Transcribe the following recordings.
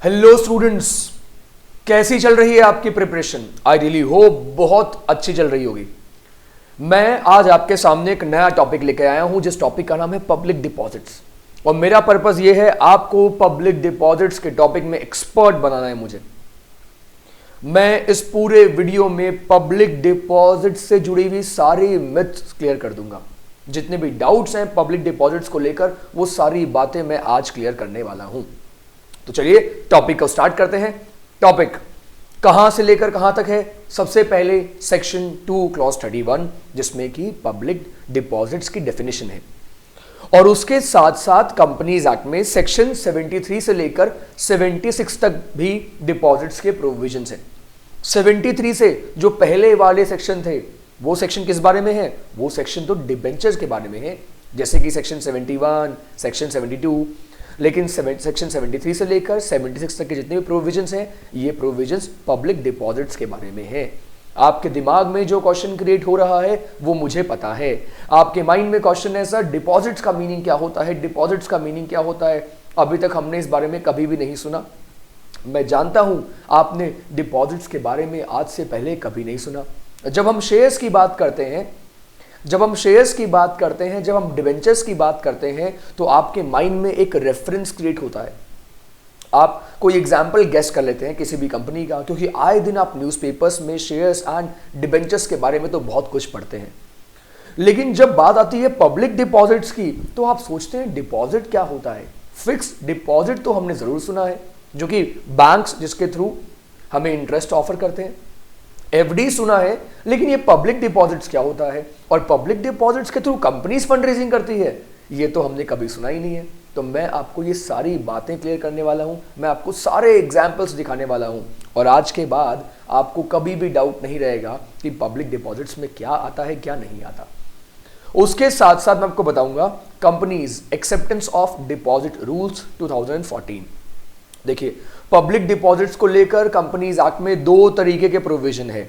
Hello students, कैसी चल रही है आपकी प्रिपरेशन? आई रियली होप बहुत अच्छी चल रही होगी। मैं आज आपके सामने एक नया टॉपिक लेकर आया हूं जिस टॉपिक का नाम है पब्लिक डिपॉजिट्स। और मेरा पर्पस यह है आपको पब्लिक डिपॉजिट्स के टॉपिक में एक्सपर्ट बनाना है। मुझे मैं इस पूरे वीडियो में पब्लिक डिपॉजिट से जुड़ी हुई सारी मिथ्स क्लियर कर दूंगा। जितने भी डाउट्स हैं पब्लिक डिपॉजिट्स को लेकर वो सारी बातें मैं आज क्लियर करने वाला हूं। तो चलिए टॉपिक को स्टार्ट करते हैं। टॉपिक कहां से लेकर कहां तक है? सबसे पहले सेक्शन 2 क्लॉज 31 जिसमें कि पब्लिक डिपॉजिट्स की डेफिनेशन है, और उसके साथ साथ कंपनीज एक्ट में सेक्शन 73 से लेकर 76 तक भी डिपॉजिट्स के प्रोविजंस हैं। 73 से जो पहले वाले सेक्शन थे वो सेक्शन किस बारे में है? वो सेक्शन तो डिबेंचर्स के बारे में है, जैसे कि सेक्शन 71, सेक्शन 72। लेकिन सेक्शन 73 से लेकर 76 तक के जितने भी प्रोविजंस हैं ये प्रोविजंस पब्लिक डिपॉजिट्स के बारे में है। आपके दिमाग में जो क्वेश्चन क्रिएट हो रहा है वो मुझे पता है। आपके माइंड में क्वेश्चन है, सर डिपॉजिट्स का मीनिंग क्या होता है, डिपॉजिट्स का मीनिंग क्या होता है? अभी तक हमने इस बारे में कभी भी नहीं सुना। मैं जानता हूं आपने डिपॉजिट्स के बारे में आज से पहले कभी नहीं सुना। जब हम शेयर्स की बात करते हैं, जब हम डिबेंचर्स की बात करते हैं तो आपके माइंड में एक रेफरेंस क्रिएट होता है। आप कोई एग्जांपल गेस कर लेते हैं किसी भी कंपनी का, क्योंकि आए दिन आप न्यूज़पेपर्स में शेयर्स एंड डिबेंचर्स के बारे में तो बहुत कुछ पढ़ते हैं। लेकिन जब बात आती है पब्लिक डिपॉजिट्स की तो आप सोचते हैं डिपॉजिट क्या होता है? फिक्स डिपॉजिट तो हमने जरूर सुना है, जो कि बैंक्स जिसके थ्रू हमें इंटरेस्ट ऑफर करते हैं। एफडी सुना है, लेकिन ये पब्लिक डिपॉजिट्स क्या होता है? और पब्लिक डिपॉजिट्स के थ्रू कंपनीज फंड रेजिंग करती है, ये तो हमने कभी सुना ही नहीं है। तो मैं आपको ये सारी बातें क्लियर करने वाला हूं, मैं आपको सारे एग्जांपल्स दिखाने वाला हूं, और आज के बाद आपको कभी भी डाउट नहीं रहेगा कि पब्लिक डिपॉजिट्स में क्या आता है क्या नहीं आता। उसके साथ साथ मैं आपको बताऊंगा companies acceptance of deposit rules 2014। देखिए, पब्लिक डिपॉजिट्स को लेकर कंपनीज एक्ट में दो तरीके के प्रोविजन है।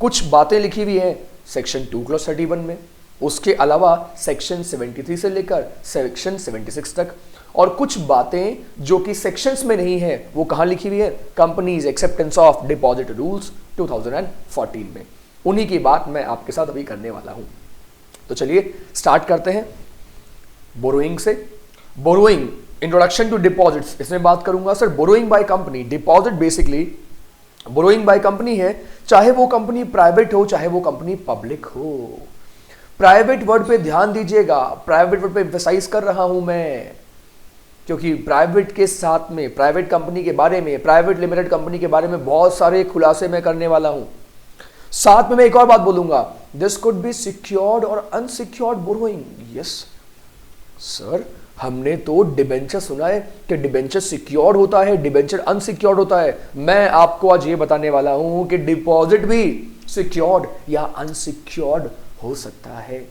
कुछ बातें लिखी हुई है सेक्शन 2 क्लॉज 31 में, उसके अलावा सेक्शन 73 से लेकर सेक्शन 76 तक, और कुछ बातें जो कि सेक्शंस में नहीं है वो कहां लिखी हुई है? Companies acceptance of deposit rules 2014 में। उन्हीं की बात मैं आपके साथ अभी करने वाला हूं। तो चलिए स्टार्ट करते हैं बोरोइंग से। बोरोइंग, इंट्रोडक्शन टू डिपॉजिट्स, इसमें बात करूंगा। Sir borrowing by company, deposit basically borrowing by company है, चाहे वो कंपनी प्राइवेट हो चाहे वो कंपनी पब्लिक हो। प्राइवेट वर्ड पे ध्यान दीजिएगा, प्राइवेट वर्ड पे एम्फसाइज कर रहा हूं मैं, क्योंकि प्राइवेट के साथ में प्राइवेट कंपनी के बारे में, प्राइवेट लिमिटेड कंपनी के बारे में बहुत सारे खुलासे मैं करने वाला हूं। साथ में मैं एक और बात बोलूंगा, दिस कुड बी सिक्योर्ड और अनसिक्योर्ड बोरोइंग। यस सर, हमने तो डिबेंचर सुना है कि डिबेंचर सिक्योर्ड होता है, डिबेंचर अनसिक्योर्ड होता है। मैं आपको आज ये बताने वाला हूं कि डिपॉजिट भी सिक्योर्ड या अनसिक्योर्ड हो सकता है।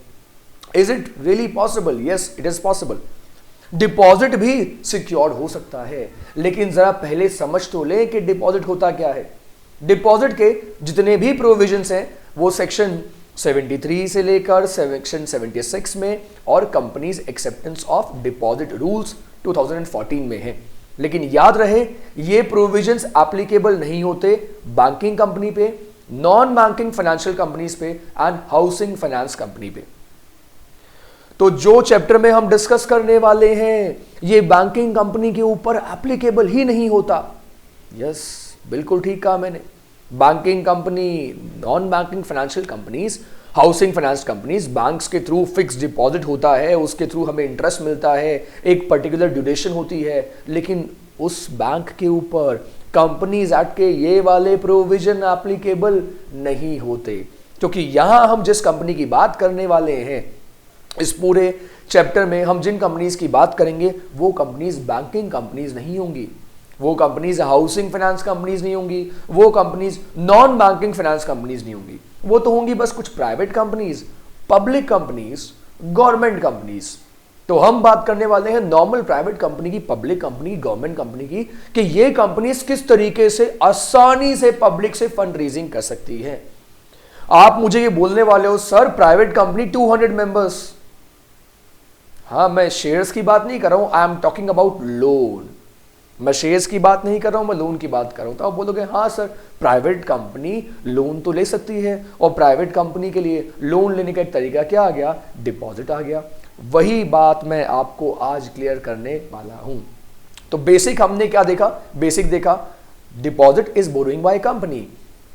Is it really possible? Yes, it is possible. Deposit भी सिक्योर्ड हो सकता है, लेकिन जरा पहले समझ तो लें कि डिपॉजिट होता क्या है। डिपॉजिट के जितने भी प्रोविजंस हैं वो सेक्शन 73 से लेकर सेक्शन 76 में और companies acceptance of deposit rules 2014 में है। लेकिन याद रहे ये प्रोविजंस एप्लीकेबल नहीं होते बैंकिंग कंपनी पे, नॉन बैंकिंग फाइनेंशियल कंपनीज पे एंड हाउसिंग फाइनेंस कंपनी पे। तो जो चैप्टर में हम डिस्कस करने वाले हैं ये बैंकिंग कंपनी के ऊपर एप्लीकेबल ही नहीं होता। यस, बिल्कुल ठीक कहा मैंने। Banking company, non banking financial companies, housing finance companies, banks के थ्रू फिक्स डिपॉजिट होता है, उसके थ्रू हमें इंटरेस्ट मिलता है, एक पर्टिकुलर ड्यूरेशन होती है, लेकिन उस बैंक के ऊपर कंपनीज एक्ट के ये वाले प्रोविजन एप्लीकेबल नहीं होते। क्योंकि यहां हम जिस कंपनी की बात करने वाले हैं, इस पूरे चैप्टर में हम जिन कंपनीज की बात करेंगे वो कंपनीज बैंकिंग कंपनीज नहीं होंगी, वो कंपनीज हाउसिंग फाइनेंस कंपनीज नहीं होंगी, वो companies non banking finance companies नहीं होंगी। वो तो होंगी बस कुछ private companies, public companies, government companies. तो हम बात करने वाले हैं नॉर्मल प्राइवेट कंपनी की, पब्लिक कंपनी, गवर्नमेंट कंपनी की, कि ये कंपनीज किस तरीके से आसानी से पब्लिक से फंड रेजिंग कर सकती है। आप मुझे ये बोलने वाले हो सर प्राइवेट कंपनी 200 मेंबर्स, हाँ मैं शेयर्स की बात नहीं कर रहा हूं, I am talking about loan. मैं शेयर्स की बात नहीं कर रहा हूं, मैं लोन की बात कर रहा हूं। तो आप बोलोगे हाँ सर, प्राइवेट कंपनी लोन तो ले सकती है, और प्राइवेट कंपनी के लिए लोन लेने का एक तरीका क्या आ गया, डिपॉजिट आ गया। वही बात मैं आपको आज क्लियर करने वाला हूं। तो बेसिक हमने क्या देखा, बेसिक देखा deposit is borrowing by company,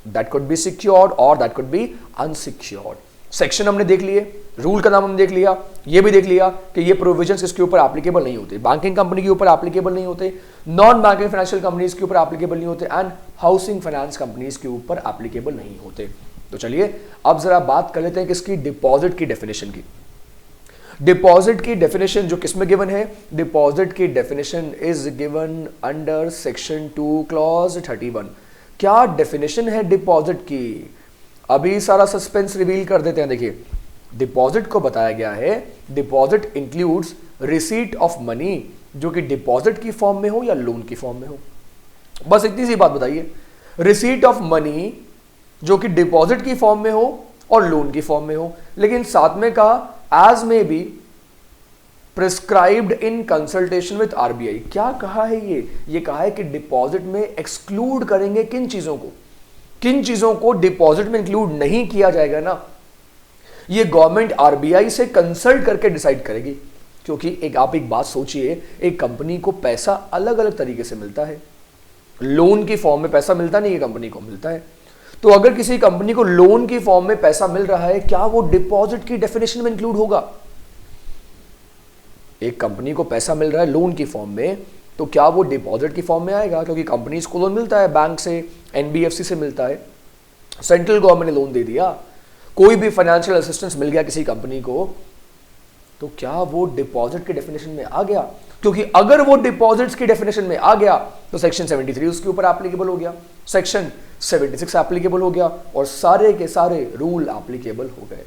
that could be secured और that could be unsecured. Section हमने देख लिए, रूल का नाम हमने देख लिया, ये भी देख लिया कि ये प्रोविजंस इसके ऊपर एप्लीकेबल नहीं होते, बैंकिंग कंपनी के ऊपर एप्लीकेबल नहीं होते, नॉन बैंकिंग फाइनेंशियल कंपनीज के ऊपर एप्लीकेबल नहीं होते, एंड हाउसिंग फाइनेंस कंपनीज के ऊपर एप्लीकेबल नहीं होते। तो चलिए अब जरा बात कर लेते हैं किसकी, डिपॉजिट की डेफिनेशन की। डिपॉजिट की डेफिनेशन जो किसमें गिवन है, डिपॉजिट की definition is given under section 2 clause 31। क्या डेफिनेशन है डिपॉजिट की, अभी सारा सस्पेंस रिवील कर देते हैं। देखिए डिपॉजिट को बताया गया है, deposit includes receipt of money जो कि डिपॉजिट की फॉर्म में हो या लोन की फॉर्म में हो। बस इतनी सी बात बताइए, रिसीट ऑफ मनी जो कि डिपॉजिट की फॉर्म में हो और लोन की फॉर्म में हो, लेकिन साथ में कहा as may be prescribed in consultation with RBI. क्या कहा है ये कहा है कि डिपॉजिट में एक्सक्लूड करेंगे किन चीजों को, किन चीजों को डिपॉजिट में इंक्लूड नहीं किया जाएगा ना, ये गवर्नमेंट आरबीआई से कंसल्ट करके डिसाइड करेगी। क्योंकि आप एक बात सोचिए, एक कंपनी को पैसा अलग अलग तरीके से मिलता है, लोन की फॉर्म में पैसा मिलता नहीं है, कंपनी को मिलता है। तो अगर किसी कंपनी को लोन की फॉर्म में पैसा मिल रहा है, क्या वो डिपॉजिट की डेफिनेशन में इंक्लूड होगा? एक कंपनी को पैसा मिल रहा है लोन की फॉर्म में, तो क्या वो डिपॉजिट की फॉर्म में आएगा? क्योंकि कंपनीज को लोन मिलता है, बैंक से, एनबीएफसी से मिलता है, सेंट्रल गवर्नमेंट ने लोन दे दिया, कोई भी फाइनेंशियल असिस्टेंस मिल गया किसी कंपनी को, तो क्या वो डिपॉजिट के डेफिनेशन में आ गया? क्योंकि अगर वो डिपॉजिट्स की डेफिनेशन में आ गया तो सेक्शन 73 उसके ऊपर एप्लीकेबल हो गया, सेक्शन 76 एप्लीकेबल हो गया, और सारे के सारे रूल एप्लीकेबल हो गए।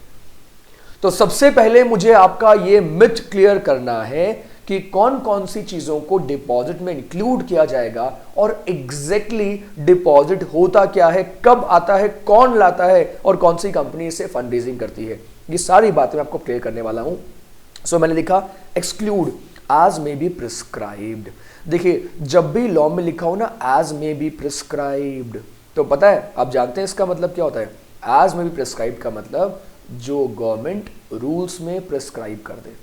तो सबसे पहले मुझे आपका ये मिथ क्लियर करना है कि कौन कौन सी चीजों को डिपॉजिट में इंक्लूड किया जाएगा, और एग्जैक्टली डिपॉजिट होता क्या है, कब आता है, कौन लाता है, और कौन सी कंपनी इसे फंड रेजिंग करती है। ये सारी बातें मैं आपको क्लियर करने वाला हूं। सो मैंने लिखा exclude as may be prescribed. देखिए जब भी लॉ में लिखा हो ना एज मे बी प्रिस्क्राइब्ड, तो पता है आप जानते हैं इसका मतलब क्या होता है? एज मे बी प्रिस्क्राइब्ड का मतलब जो गवर्नमेंट रूल्स में प्रिस्क्राइब कर दे,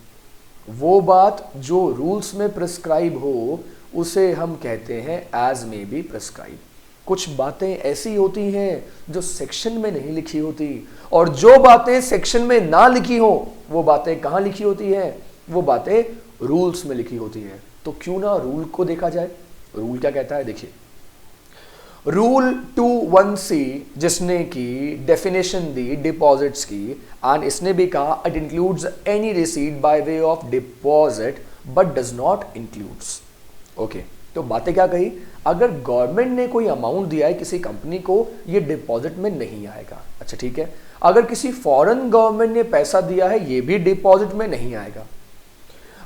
वो बात जो रूल्स में प्रिस्क्राइब हो उसे हम कहते हैं एज मे बी प्रिस्क्राइब। कुछ बातें ऐसी होती हैं जो सेक्शन में नहीं लिखी होती, और जो बातें सेक्शन में ना लिखी हो वो बातें कहाँ लिखी होती हैं? वो बातें रूल्स में लिखी होती हैं। तो क्यों ना रूल को देखा जाए। रूल क्या कहता है, देखिए रूल 21C जिसने की डेफिनेशन दी डिपॉजिट्स की, एंड इसने भी कहा it includes any receipt by way of deposit but does not includes. Okay, तो बातें क्या कही? अगर गवर्नमेंट ने कोई अमाउंट दिया है किसी कंपनी को, ये डिपॉजिट में नहीं आएगा। अच्छा ठीक है, अगर किसी फॉरेन गवर्नमेंट ने पैसा दिया है, ये भी डिपॉजिट में नहीं आएगा।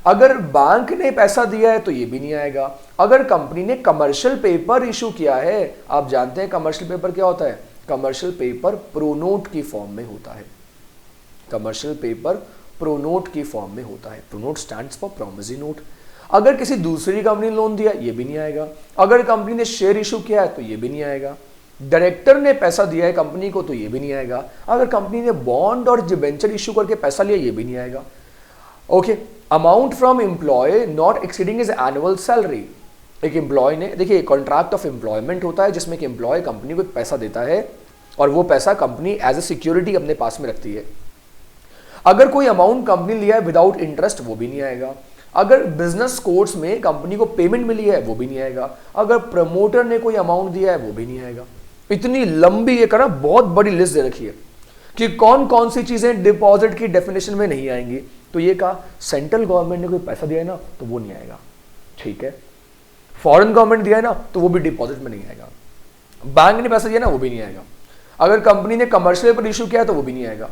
अगर बैंक ने पैसा दिया है तो ये भी नहीं आएगा। अगर कंपनी ने कमर्शियल पेपर इशू किया है, आप जानते हैं कमर्शियल पेपर क्या होता है? कमर्शियल पेपर प्रोनोट की फॉर्म में होता है। कमर्शियल पेपर प्रोनोट की फॉर्म में होता है। Pronote stands for promissory note. अगर किसी दूसरी कंपनी ने लोन दिया, ये भी नहीं आएगा। अगर कंपनी ने शेयर इशू किया है तो ये भी नहीं आएगा। डायरेक्टर ने पैसा दिया है कंपनी को तो ये भी नहीं आएगा। अगर कंपनी ने बॉन्ड और डिबेंचर इशू करके पैसा लिया, ये भी नहीं आएगा। Okay, amount from employ not exceeding is annual salary. एक एम्प्लॉय ने, देखिए कॉन्ट्रैक्ट ऑफ एम्प्लॉयमेंट होता है जिसमें कि एम्प्लॉय कंपनी को पैसा देता है और वो पैसा कंपनी एज ए सिक्योरिटी अपने पास में रखती है। अगर कोई अमाउंट कंपनी लिया है विदाउट इंटरेस्ट, वो भी नहीं आएगा। अगर बिजनेस कोर्स में कंपनी को पेमेंट मिली है, वो भी नहीं आएगा। अगर प्रमोटर ने कोई अमाउंट दिया है, वो भी नहीं आएगा। इतनी लंबी एक ना बहुत बड़ी लिस्ट दे रखी है कि कौन कौन सी चीजें डिपॉजिट की डेफिनेशन में नहीं आएंगी। तो ये कहा सेंट्रल गवर्नमेंट ने कोई पैसा दिया है ना, तो वो नहीं आएगा। ठीक है, फॉरेन गवर्नमेंट दिया है ना, तो वो भी डिपॉजिट में नहीं आएगा। बैंक ने पैसा दिया ना, वो भी नहीं आएगा। अगर कंपनी ने कमर्शियल पेपर इशू किया है तो वो भी नहीं आएगा।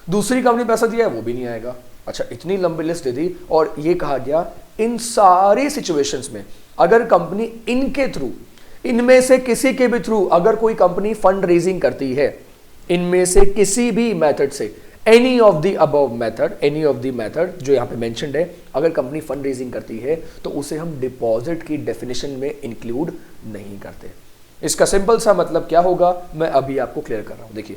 दूसरी कंपनी पैसा दिया है, वो भी नहीं आएगा। अच्छा, इतनी लंबी लिस्ट दे दी और ये कहा गया इन सारी सिचुएशंस में अगर कंपनी इनके थ्रू, इनमें से किसी के भी थ्रू अगर कोई कंपनी फंड रेजिंग करती है, इनमें से किसी भी मेथड से, any of the above method, any of the method जो यहाँ पे मेंशन्ड है, अगर कंपनी फंड रेजिंग करती है तो उसे हम डिपॉजिट की डेफिनेशन में इंक्लूड नहीं करते। इसका सिंपल सा मतलब क्या होगा मैं अभी आपको क्लियर कर रहा हूं। देखिए,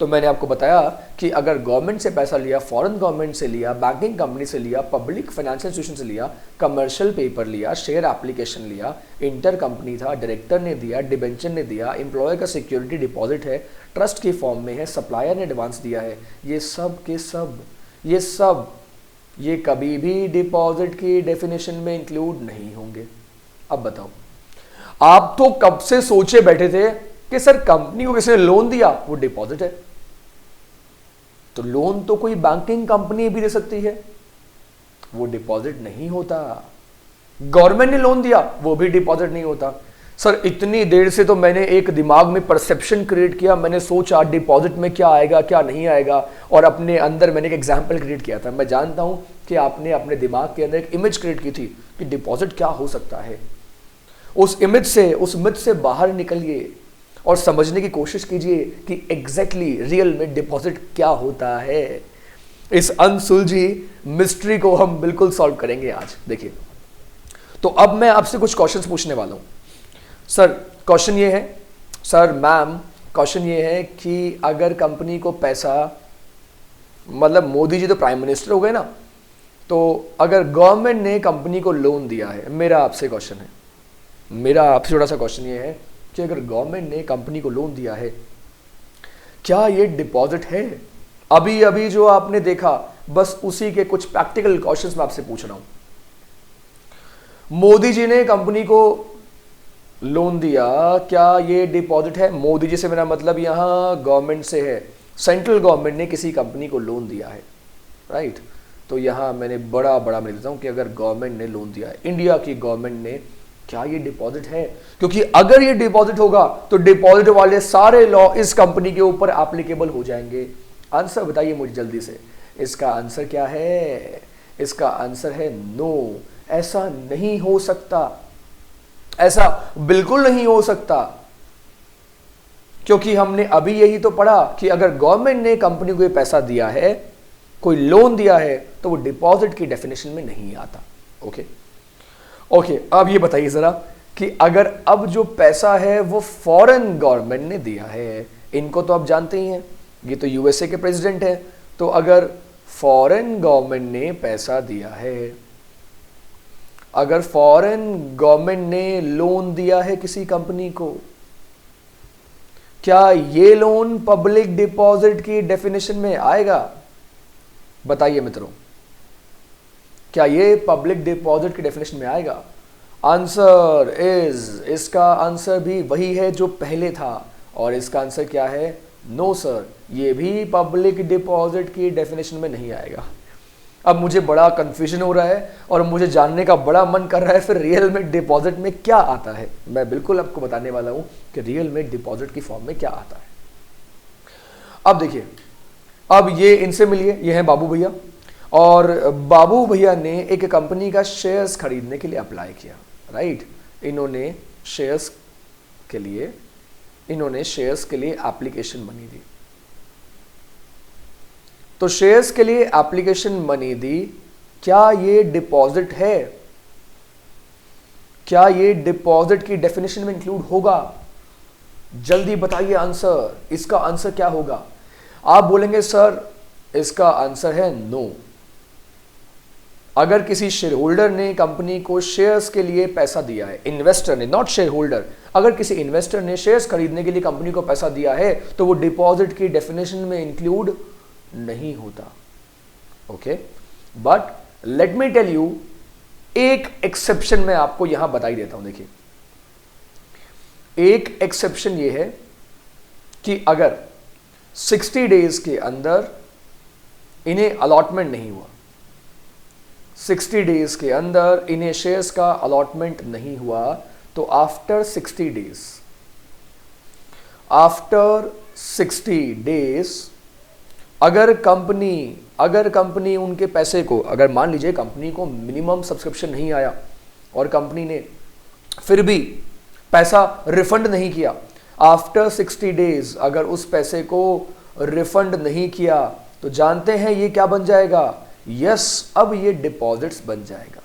तो मैंने आपको बताया कि अगर गवर्नमेंट से पैसा लिया, फॉरेन गवर्नमेंट से लिया, बैंकिंग कंपनी से लिया, पब्लिक फाइनेंशियल इंस्टीट्यूशन से लिया, कमर्शियल पेपर लिया, शेयर एप्लीकेशन लिया, इंटर कंपनी था, डायरेक्टर ने दिया, डिबेंचर ने दिया, एम्प्लॉयर का सिक्योरिटी डिपॉजिट है, ट्रस्ट की फॉर्म में है, सप्लायर ने एडवांस दिया है, ये सब के सब ये कभी भी डिपॉजिट की डेफिनेशन में इंक्लूड नहीं होंगे। अब बताओ, आप तो कब से सोचे बैठे थे कि सर कंपनी को किसी ने लोन दिया वो डिपॉजिट है, तो लोन तो कोई बैंकिंग कंपनी भी दे सकती है, वो डिपॉजिट नहीं होता। गवर्नमेंट ने लोन दिया वो भी डिपॉजिट नहीं होता। सर इतनी देर से तो मैंने एक दिमाग में परसेप्शन क्रिएट किया, मैंने सोचा डिपॉजिट में क्या आएगा क्या नहीं आएगा, और अपने अंदर मैंने एक एग्जाम्पल क्रिएट किया था। मैं जानता हूं कि आपने अपने दिमाग के अंदर एक इमेज क्रिएट की थी कि डिपॉजिट क्या हो सकता है। उस इमेज से, उस मिथ से बाहर निकलिए और समझने की कोशिश कीजिए कि एग्जैक्टली रियल में डिपॉजिट क्या होता है। इस अनसुलझी मिस्ट्री को हम बिल्कुल सॉल्व करेंगे आज। देखिए, तो अब मैं आपसे कुछ क्वेश्चंस पूछने वाला हूं। सर क्वेश्चन ये है, सर मैम क्वेश्चन ये है कि अगर कंपनी को पैसा, मतलब मोदी जी तो प्राइम मिनिस्टर हो गए ना, तो अगर गवर्नमेंट ने कंपनी को लोन दिया है, मेरा आपसे क्वेश्चन है, मेरा आपसे छोटा सा क्वेश्चन ये है कि अगर गवर्नमेंट ने कंपनी को लोन दिया है, क्या ये डिपॉजिट है? अभी अभी जो आपने देखा बस उसी के कुछ प्रैक्टिकल क्वेश्चंस मैं आपसे पूछ रहा हूं। मोदी जी ने कंपनी को लोन दिया, क्या ये डिपॉजिट है? मोदी जी से मेरा मतलब यहां गवर्नमेंट से है, सेंट्रल गवर्नमेंट ने किसी कंपनी को लोन दिया है, राइट? तो यहां मैंने बड़ा मैं देता हूं कि अगर गवर्नमेंट ने लोन दिया है, इंडिया की गवर्नमेंट ने, क्या ये डिपॉजिट है? क्योंकि अगर ये डिपॉजिट होगा तो डिपॉजिट वाले सारे लॉ इस कंपनी के ऊपर एप्लीकेबल हो जाएंगे। आंसर बताइए मुझे जल्दी से। इसका आंसर क्या है? इसका आंसर है नो। ऐसा नहीं हो सकता, ऐसा बिल्कुल नहीं हो सकता, क्योंकि हमने अभी यही तो पढ़ा कि अगर गवर्नमेंट ने कंपनी को ये पैसा दिया है, कोई लोन दिया है, तो वो डिपॉजिट की डेफिनेशन में नहीं आता। ओके, अब ये बताइए जरा कि अगर अब जो पैसा है वो फॉरेन गवर्नमेंट ने दिया है, इनको तो आप जानते ही हैं, ये तो यूएसए के प्रेसिडेंट हैं, तो अगर फॉरेन गवर्नमेंट ने पैसा दिया है, अगर फॉरेन गवर्नमेंट ने लोन दिया है किसी कंपनी को, क्या ये लोन पब्लिक डिपॉजिट की डेफिनेशन में आएगा? बताइए मित्रों, क्या ये पब्लिक डिपॉजिट की डेफिनेशन में आएगा? आंसर इज, इसका आंसर भी वही है जो पहले था, और इसका आंसर क्या है? नो सर, ये भी पब्लिक डिपॉजिट की डेफिनेशन में नहीं आएगा। अब मुझे बड़ा कंफ्यूजन हो रहा है और मुझे जानने का बड़ा मन कर रहा है फिर रियल में डिपॉजिट में क्या आता है। मैं बिल्कुल आपको बताने वाला हूं कि रियल में डिपॉजिट की फॉर्म में क्या आता है। अब देखिए, अब ये इनसे मिलिए, ये हैं बाबू भैया, और बाबू भैया ने एक कंपनी का शेयर्स खरीदने के लिए अप्लाई किया, राइट? इन्होंने शेयर्स के लिए एप्लीकेशन मनी दी। तो शेयर्स के लिए एप्लीकेशन मनी दी, क्या ये डिपॉजिट है? क्या ये डिपॉजिट की डेफिनेशन में इंक्लूड होगा? जल्दी बताइए आंसर। इसका आंसर क्या होगा? आप बोलेंगे सर इसका आंसर है नो। अगर किसी शेयर होल्डर ने कंपनी को शेयर्स के लिए पैसा दिया है, इन्वेस्टर ने, नॉट शेयर होल्डर, अगर किसी इन्वेस्टर ने शेयर्स खरीदने के लिए कंपनी को पैसा दिया है तो वो डिपॉजिट की डेफिनेशन में इंक्लूड नहीं होता। Okay, but let me tell you, एक एक्सेप्शन मैं आपको यहां बता ही देता हूं। देखिए, एक एक्सेप्शन ये है कि अगर 60 डेज के अंदर इन्हें अलॉटमेंट नहीं हुआ, 60 डेज के अंदर इन्हें शेयर्स का अलॉटमेंट नहीं हुआ, तो आफ्टर 60 डेज अगर कंपनी उनके पैसे को, अगर मान लीजिए कंपनी को मिनिमम सब्सक्रिप्शन नहीं आया और कंपनी ने फिर भी पैसा रिफंड नहीं किया, आफ्टर 60 डेज अगर उस पैसे को रिफंड नहीं किया तो जानते हैं ये क्या बन जाएगा? यस, अब ये डिपॉजिट्स बन जाएगा,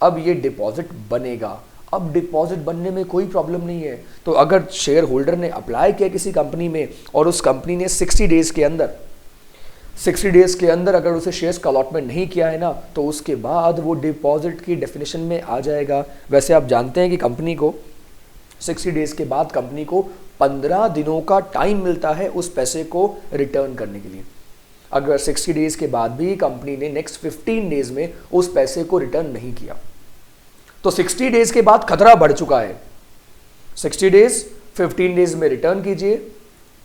अब ये डिपॉजिट बनेगा। अब डिपॉजिट बनने में कोई प्रॉब्लम नहीं है। तो अगर शेयर होल्डर ने अप्लाई किया किसी कंपनी में और उस कंपनी ने 60 डेज के अंदर अगर उसे शेयर्स का अलॉटमेंट नहीं किया है ना, तो उसके बाद वो डिपॉजिट की डेफिनेशन में आ जाएगा। वैसे आप जानते हैं कि कंपनी को 60 डेज के बाद कंपनी को 15 दिनों का टाइम मिलता है उस पैसे को रिटर्न करने के लिए। अगर 60 डेज के बाद भी कंपनी ने नेक्स्ट 15 डेज में उस पैसे को रिटर्न नहीं किया तो 60 डेज के बाद खतरा बढ़ चुका है। 60 डेज 15 डेज में रिटर्न कीजिए,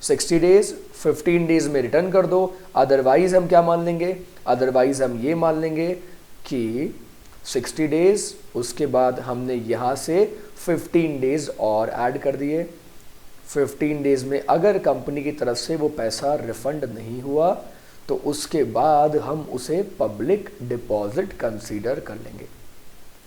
60 डेज 15 डेज में रिटर्न कर दो। अदरवाइज हम क्या मान लेंगे? अदरवाइज हम ये मान लेंगे कि 60 डेज उसके बाद हमने यहां से 15 डेज और ऐड कर दिए। 15 डेज में अगर कंपनी की तरफ से वो पैसा रिफंड नहीं हुआ तो उसके बाद हम उसे पब्लिक डिपॉजिट कंसीडर कर लेंगे।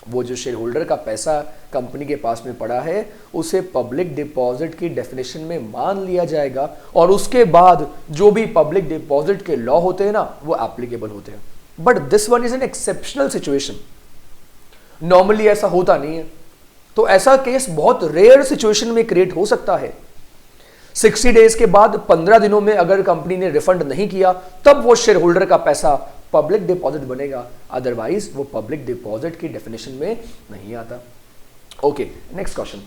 वो जो शेयर होल्डर का पैसा कंपनी के पास में पड़ा है उसे पब्लिक डिपॉजिट की डेफिनेशन में मान लिया जाएगा और उसके बाद जो भी पब्लिक डिपॉजिट के लॉ होते हैं ना वो एप्लीकेबल होते हैं। But this one is an exceptional situation, normally ऐसा होता नहीं है। तो ऐसा केस बहुत रेयर सिचुएशन में क्रिएट हो सकता है। 60 डेज के बाद 15 दिनों में अगर कंपनी ने रिफंड नहीं किया तब वो शेयर होल्डर का पैसा पब्लिक डिपॉजिट बनेगा, अदरवाइज वो पब्लिक डिपॉजिट की डेफिनेशन में नहीं आता। Okay, next question.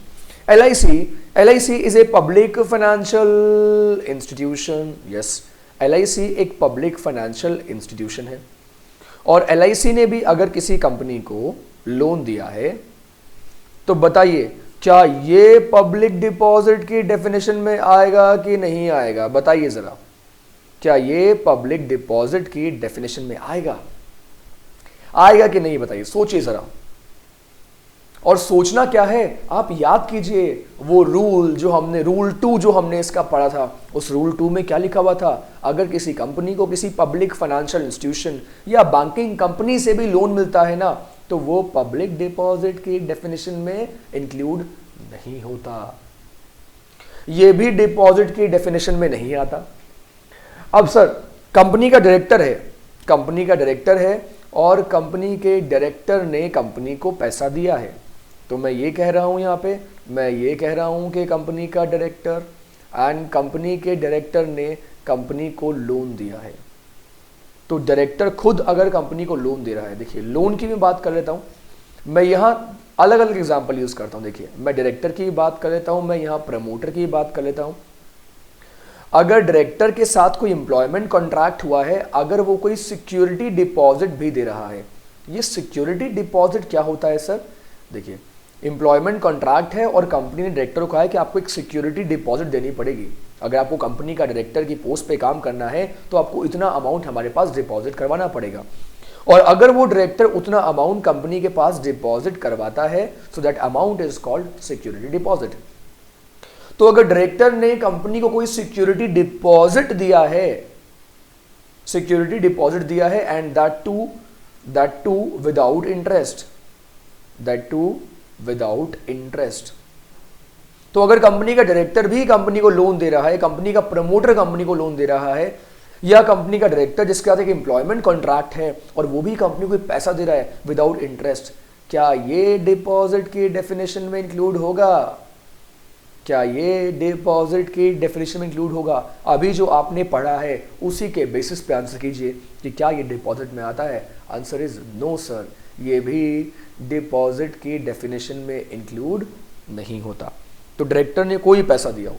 LIC is a public financial institution. Yes, LIC एक पब्लिक फाइनेंशियल इंस्टीट्यूशन है और LIC ने भी अगर किसी कंपनी को लोन दिया है तो बताइए क्या ये पब्लिक डिपॉजिट की डेफिनेशन में आएगा कि नहीं आएगा? बताइए जरा, क्या ये पब्लिक डिपॉजिट की डेफिनेशन में आएगा? आएगा कि नहीं बताइए, सोचिए जरा। और सोचना क्या है, आप याद कीजिए वो रूल जो हमने, रूल 2 जो हमने इसका पढ़ा था, उस रूल 2 में क्या लिखा हुआ था? अगर किसी कंपनी को किसी पब्लिक फाइनेंशियल इंस्टीट्यूशन या बैंकिंग कंपनी से भी लोन मिलता है ना तो वो पब्लिक डिपॉजिट की डेफिनेशन में इंक्लूड नहीं होता, ये भी डिपॉजिट की डेफिनेशन में नहीं आता। अब सर कंपनी का डायरेक्टर है और कंपनी के डायरेक्टर ने कंपनी को पैसा दिया है, तो मैं ये कह रहा हूं कि कंपनी का डायरेक्टर एंड कंपनी के डायरेक्टर ने कंपनी को लोन दिया है। तो डायरेक्टर खुद अगर कंपनी को लोन दे रहा है, देखिए लोन की मैं बात कर लेता हूं, मैं यहां अलग अलग एग्जांपल यूज करता हूं। देखिए मैं डायरेक्टर की बात कर लेता हूं, मैं यहां प्रमोटर की बात कर लेता हूं। अगर डायरेक्टर के साथ कोई एम्प्लॉयमेंट कॉन्ट्रैक्ट हुआ है, अगर वो कोई सिक्योरिटी डिपॉजिट भी दे रहा है, ये सिक्योरिटी डिपॉजिट क्या होता है सर? देखिए एम्प्लॉयमेंट कॉन्ट्रैक्ट है और कंपनी ने डायरेक्टर को कहा है कि आपको एक सिक्योरिटी डिपॉजिट देनी पड़ेगी। अगर आपको कंपनी का डायरेक्टर की पोस्ट पे काम करना है तो आपको इतना अमाउंट हमारे पास डिपॉजिट करवाना पड़ेगा। और अगर वो डायरेक्टर उतना अमाउंट कंपनी के पास डिपॉजिट करवाता है so that amount is called security deposit. तो अगर डायरेक्टर ने कंपनी को कोई सिक्योरिटी डिपॉजिट दिया है and that too without interest, तो अगर कंपनी का डायरेक्टर भी कंपनी को लोन दे रहा है, कंपनी का प्रमोटर कंपनी को लोन दे रहा है, या कंपनी का डायरेक्टर जिसके साथ एक एम्प्लॉयमेंट कॉन्ट्रैक्ट है और वो भी कंपनी को पैसा दे रहा है विदाउट इंटरेस्ट, क्या ये डिपॉजिट की डेफिनेशन में इंक्लूड होगा? अभी जो आपने पढ़ा है उसी के बेसिस पे आंसर कीजिए कि क्या ये डिपॉजिट में आता है। आंसर इज नो सर, ये भी डिपॉजिट की डेफिनेशन में इंक्लूड नहीं होता। तो डायरेक्टर ने कोई पैसा दिया हो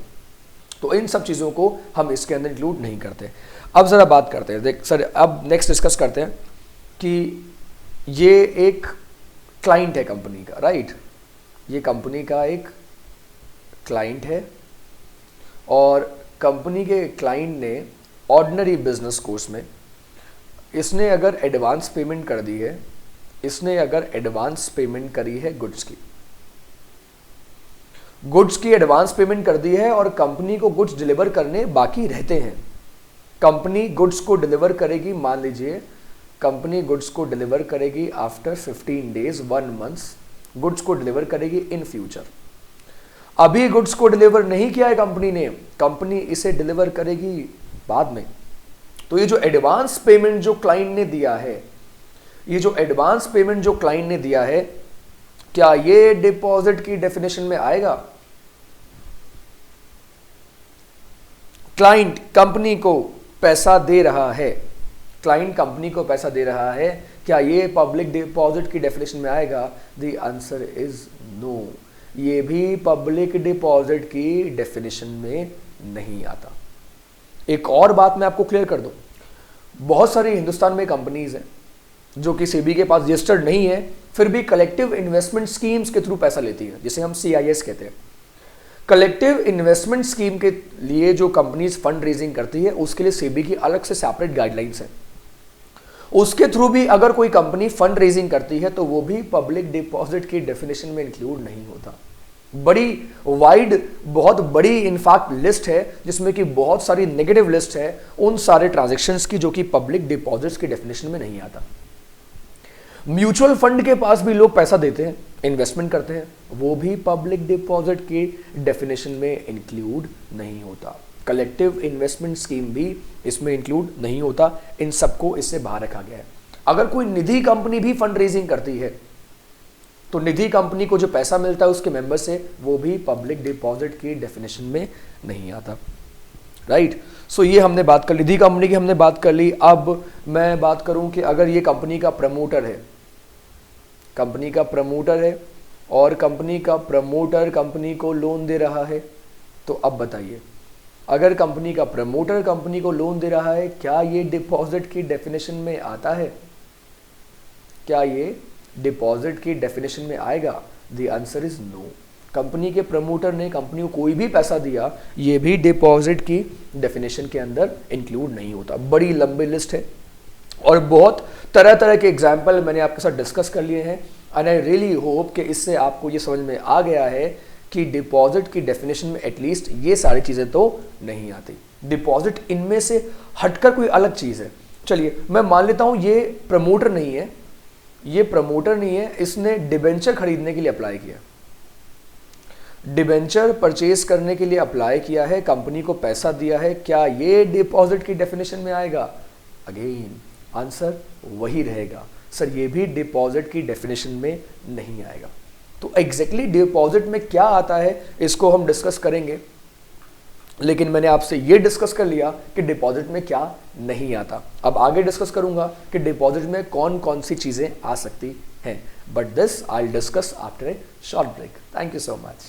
तो इन सब चीज़ों को हम इसके अंदर इंक्लूड नहीं करते। अब ज़रा बात करते हैं, देख सर अब नेक्स्ट डिस्कस करते हैं कि ये एक क्लाइंट है कंपनी का, राइट? ये कंपनी का एक क्लाइंट है और कंपनी के क्लाइंट ने ऑर्डिनरी बिजनेस कोर्स में इसने अगर एडवांस पेमेंट कर दी है, गुड्स की एडवांस पेमेंट कर दी है और कंपनी को गुड्स डिलीवर करने बाकी रहते हैं। कंपनी गुड्स को डिलीवर करेगी, मान लीजिए कंपनी गुड्स को डिलीवर करेगी आफ्टर 15 डेज, 1 मंथ गुड्स को डिलीवर करेगी इन फ्यूचर। अभी गुड्स को डिलीवर नहीं किया है कंपनी ने, कंपनी इसे डिलीवर करेगी बाद में। तो ये जो एडवांस पेमेंट जो क्लाइंट ने दिया है, ये जो एडवांस पेमेंट जो क्लाइंट ने दिया है, क्या ये डिपॉजिट की डेफिनेशन में आएगा? क्लाइंट कंपनी को पैसा दे रहा है, क्लाइंट कंपनी को पैसा दे रहा है, क्या ये पब्लिक डिपॉजिट की डेफिनेशन में आएगा? द आंसर इज नो, ये भी पब्लिक डिपॉजिट की डेफिनेशन में नहीं आता। एक और बात मैं आपको क्लियर कर दूं, बहुत सारी हिंदुस्तान में कंपनीज हैं जो कि सेबी के पास रजिस्टर्ड नहीं है, फिर भी कलेक्टिव इन्वेस्टमेंट स्कीम्स के थ्रू पैसा लेती है, जिसे हम CIS कहते हैं। कलेक्टिव इन्वेस्टमेंट स्कीम के लिए जो कंपनीज फंड रेजिंग करती है, उसके लिए सेबी की अलग से सेपरेट गाइडलाइंस है। उसके थ्रू भी अगर कोई कंपनी फंड रेजिंग करती है तो वो भी पब्लिक डिपॉजिट की डेफिनेशन में इंक्लूड नहीं होता। बड़ी वाइड, बहुत बड़ी इनफैक्ट लिस्ट है, जिसमें कि बहुत सारी नेगेटिव लिस्ट है उन सारे ट्रांजैक्शंस की जो कि पब्लिक डिपॉजिट्स की डेफिनेशन में नहीं आता। म्यूचुअल फंड के पास भी लोग पैसा देते हैं, इन्वेस्टमेंट करते हैं, वो भी पब्लिक डिपॉजिट की डेफिनेशन में इंक्लूड नहीं होता। कलेक्टिव इन्वेस्टमेंट स्कीम भी इसमें इंक्लूड नहीं होता, इन सबको इससे बाहर रखा गया है। अगर कोई निधि कंपनी भी फंड रेजिंग करती है तो निधि कंपनी को जो पैसा मिलता है उसके मेंबर से, वो भी पब्लिक डिपॉजिट की डेफिनेशन में नहीं आता। राइट, सो ये हमने बात कर ली, निधि कंपनी की हमने बात कर ली। अब मैं बात करूं कि अगर ये कंपनी का प्रमोटर है, कंपनी का प्रमोटर है और कंपनी का प्रमोटर कंपनी को लोन दे रहा है, तो अब बताइए, अगर कंपनी का प्रमोटर कंपनी को लोन दे रहा है, क्या ये डिपॉजिट की डेफिनेशन में आता है? क्या ये डिपॉजिट की डेफिनेशन में आएगा? The answer is no. Company के प्रमोटर ने कंपनी को कोई भी पैसा दिया, ये भी डिपॉजिट की डेफिनेशन के अंदर इंक्लूड नहीं होता। बड़ी लंबी लिस्ट है और बहुत तरह तरह के एग्जाम्पल मैंने आपके साथ डिस्कस कर लिए हैं, एंड आई रियली होप कि इससे आपको ये समझ में आ गया है कि डिपॉजिट की डेफिनेशन में एटलीस्ट ये सारी चीज़ें तो नहीं आती। डिपॉजिट इनमें से हटकर कोई अलग चीज़ है। चलिए मैं मान लेता हूँ ये प्रमोटर नहीं है, ये प्रमोटर नहीं है, इसने डिबेंचर खरीदने के लिए अप्लाई किया, डिबेंचर परचेज करने के लिए अप्लाई किया है, कंपनी को पैसा दिया है, क्या ये डिपॉजिट की डेफिनेशन में आएगा? अगेन आंसर वही रहेगा, सर ये भी डिपॉजिट की डेफिनेशन में नहीं आएगा। तो एग्जैक्टली डिपॉजिट में क्या आता है इसको हम डिस्कस करेंगे, लेकिन मैंने आपसे ये डिस्कस कर लिया कि डिपॉजिट में क्या नहीं आता। अब आगे डिस्कस करूंगा कि डिपॉजिट में कौन कौन सी चीजें आ सकती हैं, but this I will discuss after a short break. Thank you so much.